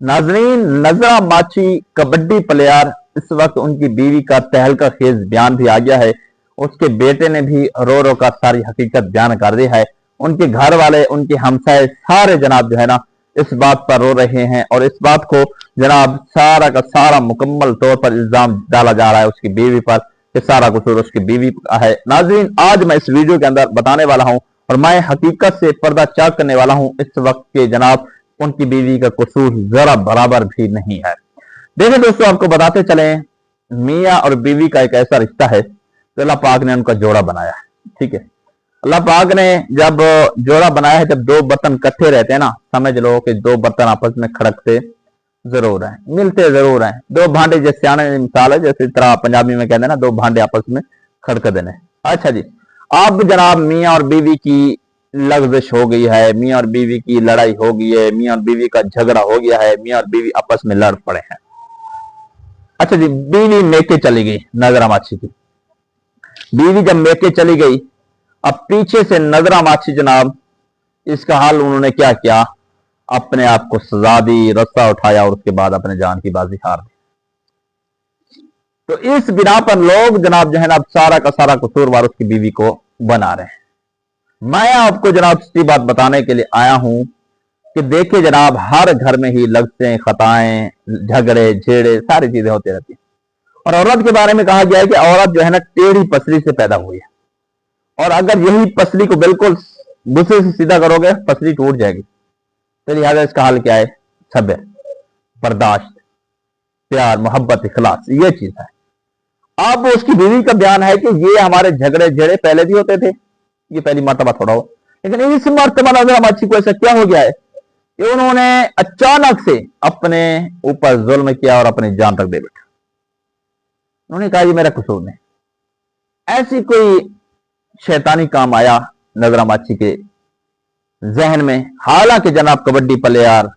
नाजरीन, नजरा माची कबड्डी प्लेयर, इस वक्त उनकी बीवी का तहलका खेज बयान भी आ गया है। उसके बेटे ने भी रो रो कर सारी हकीकत बयान कर दी है। उनके घर वाले, उनके हमसाए सारे जनाब जो है ना इस बात पर रो रहे हैं और इस बात को जनाब सारा का सारा मुकम्मल तौर पर इल्जाम डाला जा रहा है उसकी बीवी पर कि सारा कसूर उसकी बीवी का है। नाजरीन, आज मैं इस वीडियो के अंदर बताने वाला हूं और मैं हकीकत से पर्दा चाक करने वाला हूं इस वक्त के जनाब उनकी बीवी का कसूर जरा बराबर भी नहीं है। देखिए दोस्तों, आपको बताते चले, मियाँ और बीवी का एक ऐसा रिश्ता है तो अल्लाह पाक ने उनका जोड़ा बनाया है। ठीक है, अल्लाह पाक ने जब जोड़ा बनाया है, जब दो बर्तन इकट्ठे रहते हैं ना, समझ लो कि दो बर्तन आपस में खड़कते जरूर हैं, मिलते जरूर हैं। दो भांडे, जैसे सियाने मिसाल है, जैसे तरह पंजाबी में कहते हैं ना, दो भांडे आपस में खड़क देने। अच्छा जी, अब जनाब मियाँ और बीवी की लग्जश हो गई है, मियाँ और बीवी की लड़ाई हो गई है, मियाँ और बीवी का झगड़ा हो गया है, मियाँ और बीवी आपस में लड़ पड़े हैं। अच्छा जी, बीवी मेके चली गई, नजरा माची की बीवी जब मेके चली गई, अब पीछे से नजरा माची जनाब इसका हाल उन्होंने क्या किया, अपने आप को सजा दी, रस्सा उठाया और उसके बाद अपने जान की बाजी हार दी। तो इस बिना पर लोग जनाब जो है ना अब सारा का सारा कसूरवार उसकी बीवी को बना रहे हैं। मैं आपको जनाब सच्ची बात बताने के लिए आया हूं कि देखिए जनाब, हर घर में ही लगते खताएं, झगड़े झेड़े सारी चीजें होती रहती हैं। और औरत के बारे में कहा गया है कि औरत जो है ना टेढ़ी पसली से पैदा हुई है और अगर यही पसली को बिल्कुल गुस्से से सीधा करोगे पसली टूट जाएगी। तो लिहाजा इसका हाल क्या है, सब्र, बर्दाश्त, प्यार, मोहब्बत, इखलास, ये चीज है। अब उसकी बीवी का बयान है कि ये हमारे झगड़े झेड़े पहले भी होते थे, ये पहली मर्तबा थोड़ा हो, लेकिन इस मर्तबा नजरा माची को ऐसा क्या हो गया है कि उन्होंने अचानक से अपने ऊपर जुल्म किया और अपनी जान तक दे बैठा। उन्होंने कहा ये मेरा कसूर नहीं। ऐसी कोई शैतानी काम आया नजरा माची के जहन में। हालांकि जनाब कबड्डी प्लेयर,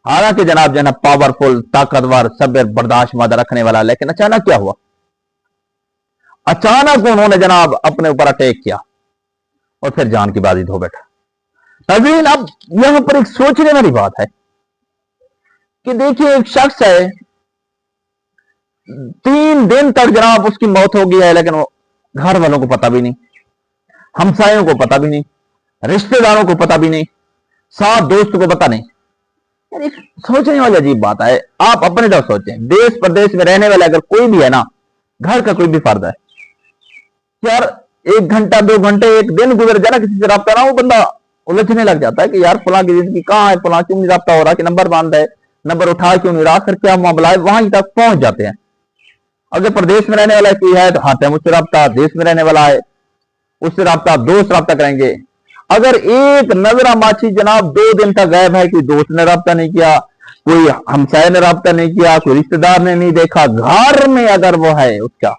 हालांकि जनाब जनाब पावरफुल, ताकतवर, सब्र, बर्दाश्त मद रखने वाला, लेकिन अचानक क्या हुआ, अचानक उन्होंने जनाब अपने ऊपर अटैक किया और फिर जान की बाजी धो बैठा। नाज़रीन, अब यहां पर एक सोचने वाली बात है कि देखिए एक शख्स है, 3 दिन तक जनाब उसकी मौत हो गई है, लेकिन वो घर वालों को पता भी नहीं, हमसायों को पता भी नहीं, रिश्तेदारों को पता भी नहीं, साथ दोस्त को पता नहीं। यार एक सोचने वाली अजीब बात है। आप अपने तरफ सोचें, देश प्रदेश में रहने वाले अगर कोई भी है ना, घर का कोई भी फर्द है, यार 1 घंटा 2 घंटे 1 दिन गुजर जाए ना किसी से रब्ता ना, वो बंदा उलझने लग जाता है कि यार फलां की जिंदगी कहां है, फलां क्यों नहीं रब्ता हो रहा, कि नंबर बंद है, नंबर उठा क्यों नहीं रहा, फिर क्या मामला है, वहां तक पहुंच जाते हैं। अगर प्रदेश में रहने वाला कोई है तो हाँ मुझसे रब्ता, देश में रहने वाला है उससे रब्ता, दोस्त रब्ता करेंगे। अगर एक नजरा माची जनाब 2 दिन तक गायब है, कोई दोस्त ने रब्ता नहीं किया, कोई हमसाये ने रब्ता नहीं किया, कोई रिश्तेदार ने नहीं देखा, घर में अगर वो है, उसका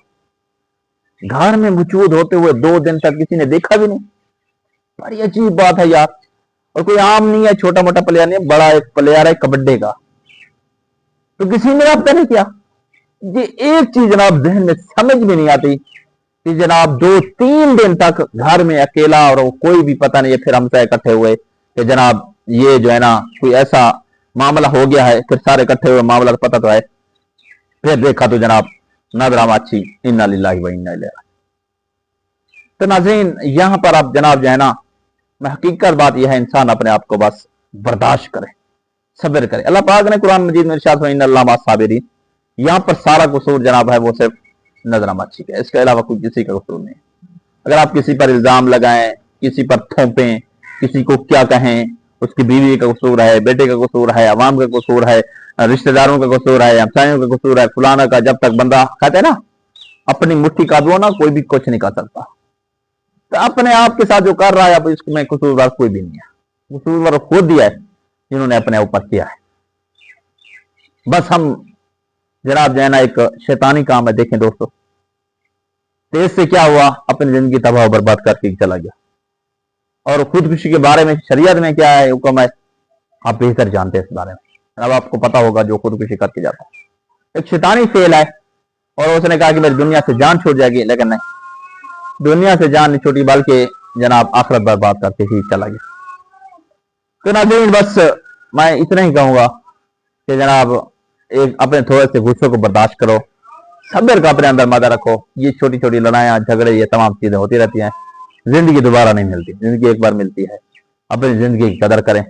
घर में मौजूद होते हुए 2 दिन तक किसी ने देखा भी नहीं, बड़ी अजीब बात है यार। और कोई आम नहीं है, छोटा मोटा प्लेयर नहीं, बड़ा एक प्लेयर है कबड्डी का, तो किसी ने रब्ता नहीं किया। ये एक चीज जनाब जहन में समझ भी नहीं आती कि जनाब 2-3 दिन तक घर में अकेला और कोई भी पता नहीं है। फिर हमसे इकट्ठे हुए कि जनाब ये जो है ना कोई ऐसा मामला हो गया है, फिर सारे इकट्ठे हुए, मामला तो पता तो है, फिर देखा तो जनाब नजरा माची इन्ना लिल्लाहि व इन्ना इलैहि। तो नाज़रीन, यहां पर आप जनाब जो है ना, मैं हकीकत बात यह है, इंसान अपने आप को बस बर्दाश्त करे, सब्र करे। अल्लाह पाक ने कुरान मजीद में इरशाद फरमाया इन्नल्लाह मअस साबिरीन। यहां पर सारा कसूर जनाब है वो सिर्फ नजरा माची का, इसके अलावा कोई किसी का कसूर नहीं। अगर आप किसी पर इल्जाम लगाएं, किसी पर थोपें, किसी को क्या कहें, उसकी बीवी का कसूर है, बेटे का कसूर है, अवाम का कसूर है, रिश्तेदारों का कसूर है, हमसायों का कसूर है, फलाना का, जब तक बंदा कहते हैं ना अपनी मुट्ठी काबू ना, कोई भी कुछ नहीं कर सकता। तो अपने आप के साथ जो कर रहा है, अब इसमें कसूरवार कोई भी नहीं है, कसूरवार खुद दिया है जिन्होंने अपने ऊपर किया है। बस हम जनाब जो है ना एक शैतानी काम है। देखें दोस्तों, तो इससे क्या हुआ, अपनी जिंदगी तबाह बर्बाद करके चला गया। और खुदकुशी के बारे में शरीयत में क्या है हुक्म है, आप बेहतर जानते हैं इस बारे में। अब आपको पता होगा जो खुदकुशी करके जाता है एक शैतानी फेल है, और उसने कहा कि मेरी दुनिया से जान छूट जाएगी, लेकिन नहीं, दुनिया से जान नहीं छूटी बल्कि जनाब आखिरत बर्बाद करके ही चला गया। तो नाज़रीन, बस मैं इतना ही कहूंगा کہ جناب ایک اپنے تھوڑے سے غصے کو برداشت کرو، صبر کا اپنے اندر مادہ رکھو. یہ چھوٹی چھوٹی لڑائیاں جھگڑے یہ تمام چیزیں ہوتی رہتی ہیں، زندگی دوبارہ نہیں ملتی، زندگی ایک بار ملتی ہے. اپنی زندگی کی قدر کریں.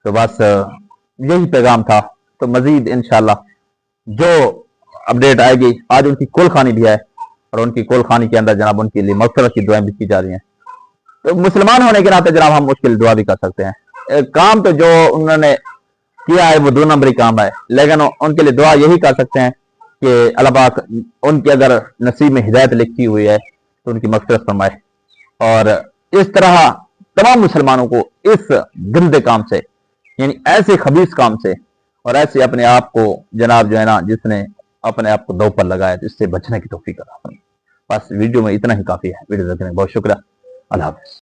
تو بس یہی پیغام تھا. تو مزید انشاءاللہ جو اپڈیٹ آئے گی، آج ان کی کول خانی بھی ہے اور ان کی کول خانی کے اندر جناب ان کے لیے مغفرت کی دعائیں بھی کی جا رہی ہیں. تو مسلمان ہونے کے ناطے جناب ہم مشکل دعا بھی کر سکتے ہیں. کام تو جو انہوں نے کیا ہے وہ 2 نمبری کام ہے، لیکن ان کے لیے دعا یہی کر سکتے ہیں کہ اللہ پاک ان کی اگر نصیب میں ہدایت لکھی ہوئی ہے تو ان کی مغفرت فرمائے. اور اس طرح تمام مسلمانوں کو اس گندے کام سے، یعنی ایسے خبیث کام سے اور ایسے اپنے آپ کو جناب جو ہے نا جس نے اپنے آپ کو دو پر لگایا اس سے بچنے کی توفیق عطا فرمائے. بس ویڈیو میں اتنا ہی کافی ہے. ویڈیو دیکھنے کا بہت شکریہ. اللہ حافظ.